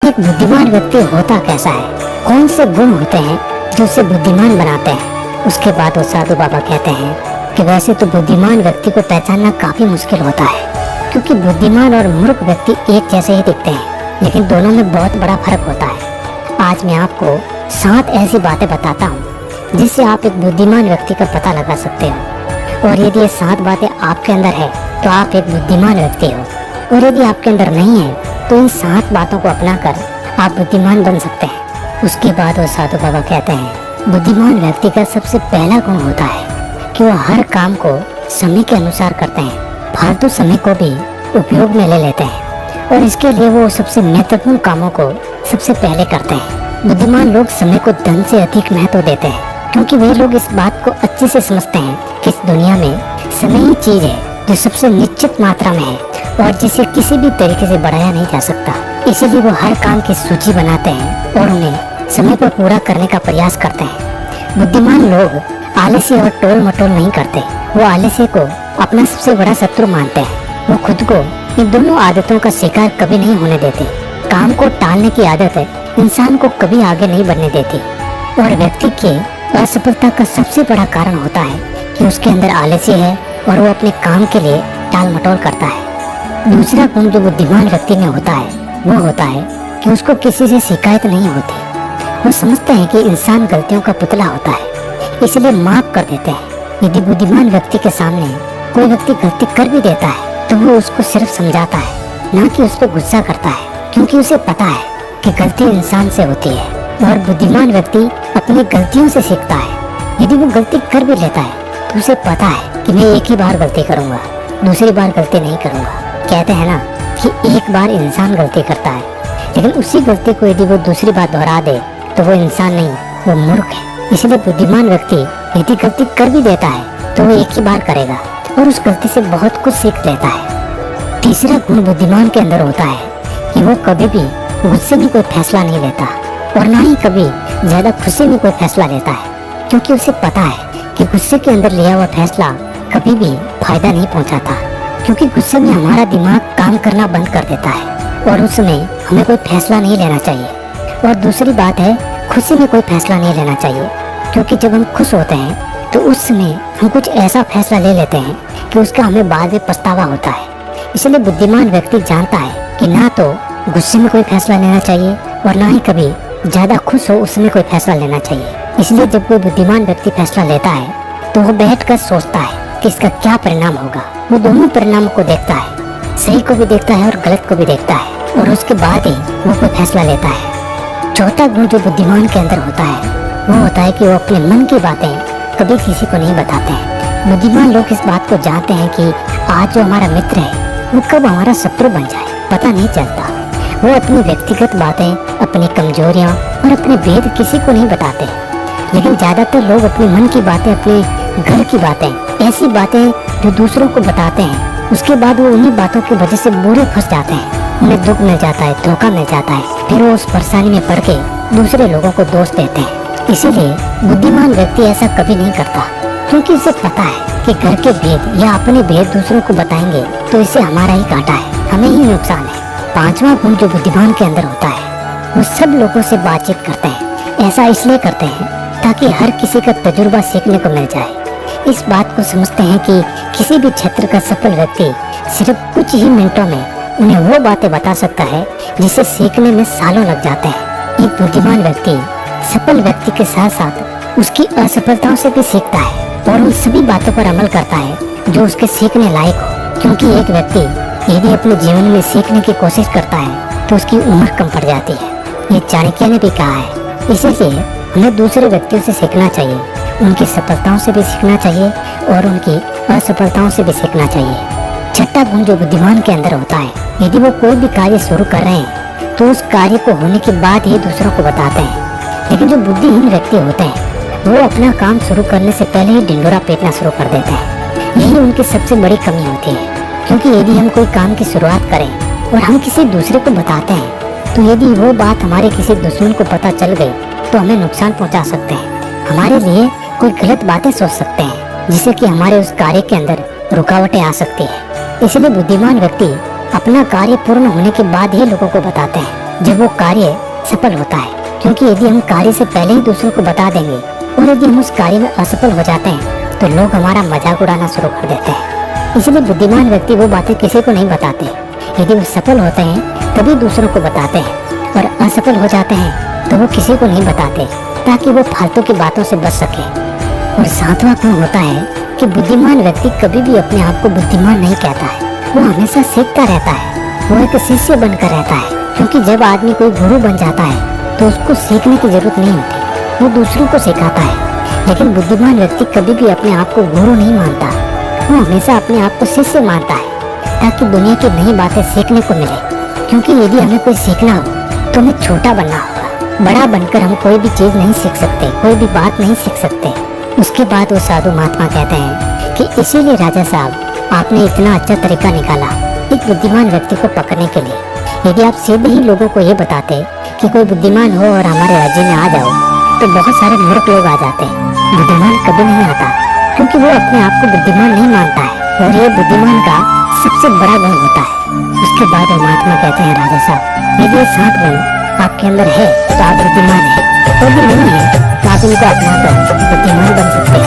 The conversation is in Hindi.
एक बुद्धिमान व्यक्ति होता कैसा है, कौन से गुण होते हैं जो उसे बुद्धिमान बनाते हैं। उसके बाद वो साधु बाबा कहते हैं कि वैसे तो बुद्धिमान व्यक्ति को पहचानना काफी मुश्किल होता है, क्योंकि बुद्धिमान और मूर्ख व्यक्ति एक जैसे ही दिखते हैं, लेकिन दोनों में बहुत बड़ा फर्क होता है। आज मैं आपको 7 ऐसी बातें बताता हूँ जिससे आप एक बुद्धिमान व्यक्ति का पता लगा सकते हो, और यदि ये 7 बातें आपके अंदर है तो आप एक बुद्धिमान व्यक्ति हो, और यदि आपके अंदर नहीं है तो इन 7 बातों को अपनाकर आप बुद्धिमान बन सकते हैं। उसके बाद वो साधु बाबा कहते हैं बुद्धिमान व्यक्ति का सबसे पहला गुण होता है कि वो हर काम को समय के अनुसार करते हैं, फालतू समय को भी उपयोग में ले लेते हैं, और इसके लिए वो सबसे महत्वपूर्ण कामों को सबसे पहले करते हैं। बुद्धिमान लोग समय को धन से अधिक महत्व देते हैं, क्योंकि वे लोग इस बात को अच्छे से समझते हैं कि इस दुनिया में समय ही चीज है जो सबसे निश्चित मात्रा में है और जिसे किसी भी तरीके से बढ़ाया नहीं जा सकता। इसीलिए वो हर काम की सूची बनाते हैं और उन्हें समय पर पूरा करने का प्रयास करते हैं। बुद्धिमान लोग आलस्य और टोल मटोल नहीं करते, वो आलस्य को अपना सबसे बड़ा शत्रु मानते हैं। वो खुद को इन दोनों आदतों का शिकार कभी नहीं होने देते। काम को टालने की आदत इंसान को कभी आगे नहीं बढ़ने देती, और व्यक्ति के असफलता का सबसे बड़ा कारण होता है कि उसके अंदर आलस्य है और वो अपने काम के लिए टाल मटोल करता है। दूसरा गुण जो बुद्धिमान व्यक्ति में होता है वो होता है कि उसको किसी से शिकायत नहीं होती। वो समझते हैं कि इंसान गलतियों का पुतला होता है, इसलिए माफ कर देते हैं। यदि बुद्धिमान व्यक्ति के सामने कोई व्यक्ति गलती कर भी देता है तो वो उसको सिर्फ समझाता है, ना कि उस पर गुस्सा करता है, क्योंकि उसे पता है कि गलती इंसान से होती है और बुद्धिमान व्यक्ति अपनी गलतियों से सीखता है। यदि वो गलती कर भी लेता है तो उसे पता है कि मैं एक ही बार गलती करूंगा, दूसरी बार गलती नहीं करूंगा। कहते हैं ना कि एक बार इंसान गलती करता है, लेकिन उसी गलती को यदि वो दूसरी बार दोहरा दे तो वो इंसान नहीं, वो मूर्ख है। इसलिए बुद्धिमान व्यक्ति यदि गलती कर भी देता है तो वो एक ही बार करेगा और उस गलती से बहुत कुछ सीख लेता है। तीसरा गुण बुद्धिमान के अंदर होता है कि वो कभी भी गुस्से में कोई फैसला नहीं लेता, और ना ही कभी ज्यादा खुशी में कोई फैसला लेता है, क्योंकि उसे पता है कि गुस्से के अंदर लिया हुआ फैसला कभी भी फायदा नहीं पहुंचाता, क्योंकि गुस्से में हमारा दिमाग काम करना बंद कर देता है और उसमें हमें कोई फैसला नहीं लेना चाहिए। और दूसरी बात है, खुशी में कोई फैसला नहीं लेना चाहिए, क्योंकि जब हम खुश होते हैं तो उस समय हम कुछ ऐसा फैसला ले लेते हैं कि उसका हमें बाद में पछतावा होता है। इसलिए बुद्धिमान व्यक्ति जानता है कि ना तो गुस्से में कोई फैसला लेना चाहिए और ना ही कभी ज्यादा खुश हो उसमें कोई फैसला लेना चाहिए। इसलिए जब कोई बुद्धिमान व्यक्ति फैसला लेता है तो वो बैठकर सोचता है कि इसका क्या परिणाम होगा। वो दोनों परिणामों को देखता है, सही को भी देखता है और गलत को भी देखता है, और उसके बाद ही वो कोई फैसला लेता है। चौथा गुण जो बुद्धिमान के अंदर होता है वो होता है कि वो अपने मन की बातें कभी किसी को नहीं बताते हैं। बुद्धिमान लोग इस बात को जानते हैं कि आज जो हमारा मित्र है वो कब हमारा शत्रु बन जाए पता नहीं चलता। वो अपनी व्यक्तिगत बातें, अपनी कमजोरियां और अपने भेद किसी को नहीं बताते, लेकिन ज्यादातर लोग अपने मन की बातें, अपने घर की बातें, ऐसी बातें जो दूसरों को बताते हैं, उसके बाद वो उन्हीं बातों की वजह से बुरे फंस जाते हैं। उन्हें दुख मिल जाता है, धोखा मिल जाता है, फिर वो उस परेशानी में पड़ के दूसरे लोगों को दोष देते हैं। इसीलिए बुद्धिमान व्यक्ति ऐसा कभी नहीं करता, क्योंकि उसे पता है कि घर के भेद या अपने भेद दूसरों को बताएंगे तो इससे हमारा ही घाटा है, हमें ही नुकसान है। पांचवा गुण जो बुद्धिमान के अंदर होता है वो सब लोगों से बातचीत करते हैं। ऐसा इसलिए करते हैं ताकि हर किसी का तजुर्बा सीखने को मिल जाए। इस बात को समझते हैं कि किसी भी क्षेत्र का सफल व्यक्ति सिर्फ कुछ ही मिनटों में उन्हें वो बातें बता सकता है जिसे सीखने में सालों लग जाते हैं। एक बुद्धिमान व्यक्ति सफल व्यक्ति के साथ साथ उसकी असफलताओं से भी सीखता है और उन सभी बातों पर अमल करता है जो उसके सीखने लायक हो, क्योंकि एक व्यक्ति यदि अपने जीवन में सीखने की कोशिश करता है तो उसकी उम्र कम पड़ जाती है। ये चाणक्य ने भी कहा है। इसीलिए हमें दूसरे व्यक्तियों से सीखना चाहिए, उनकी सफलताओं से भी सीखना चाहिए और उनकी असफलताओं से भी सीखना चाहिए। छठा गुण जो बुद्धिमान के अंदर होता है, यदि वो कोई भी कार्य शुरू कर रहे हैं तो उस कार्य को होने के बाद ही दूसरों को बताते हैं, लेकिन जो बुद्धिहीन व्यक्ति होते हैं वो अपना काम शुरू करने से पहले ही ढिंढोरा पीटना शुरू कर देते हैं। यही उनकी सबसे बड़ी कमी होती है, क्योंकि यदि हम कोई काम की शुरुआत करें और हम किसी दूसरे को बताते हैं तो यदि वो बात हमारे किसी दुश्मन को पता चल गई तो हमें नुकसान पहुंचा सकते हैं, हमारे लिए कोई गलत बातें सोच सकते हैं, जिससे कि हमारे उस कार्य के अंदर रुकावटें आ सकती है। इसलिए बुद्धिमान व्यक्ति अपना कार्य पूर्ण होने के बाद ही लोगों को बताते हैं। जब वो कार्य सफल होता है। क्योंकि यदि हम कार्य से पहले ही दूसरों को बता देंगे और यदि हम उस कार्य में असफल हो जाते हैं तो लोग हमारा मजाक उड़ाना शुरू कर देते हैं। इसलिए बुद्धिमान व्यक्ति वो बातें किसी को नहीं बताते। यदि वो सफल होते हैं तभी दूसरों को बताते हैं और असफल हो जाते हैं तो वो किसी को नहीं बताते, ताकि वो फालतू की बातों से बच सके। और सातवां गुण होता है कि बुद्धिमान व्यक्ति कभी भी अपने आप को बुद्धिमान नहीं कहता है, वो हमेशा सीखता रहता है, वो एक शिष्य बनकर रहता है। क्योंकि जब आदमी कोई गुरु बन जाता है तो उसको सीखने की जरूरत नहीं होती, वो दूसरों को सिखाता है। लेकिन बुद्धिमान व्यक्ति कभी भी अपने आप को गुरु नहीं मानता, वो हमेशा अपने आप को शिष्य मानता है, ताकि दुनिया की नई बातें सीखने को मिले। क्योंकि यदि हमें कोई सीखना हो तो हमें छोटा बनना होगा, बड़ा बनकर हम कोई भी चीज नहीं सीख सकते, कोई भी बात नहीं सीख सकते। उसके बाद वो साधु महात्मा कहते हैं कि इसीलिए राजा साहब आपने इतना अच्छा तरीका निकाला एक बुद्धिमान व्यक्ति को पकड़ने के लिए। यदि आप सीधे ही लोगों को ये बताते कि कोई बुद्धिमान हो और हमारे राज्य में आ जाओ तो बहुत सारे मूर्ख लोग आ जाते हैं, बुद्धिमान कभी नहीं आता, क्योंकि वो अपने आप को बुद्धिमान नहीं मानता है और ये बुद्धिमान का सबसे बड़ा गुण होता है। उसके बाद वो महात्मा कहते हैं राजा साहब यदि ये 7 गुण आपके अंदर है तो आप बुद्धिमान है, यदि नहीं है तो आप इनको अपना कर बुद्धिमान बन सकते हैं।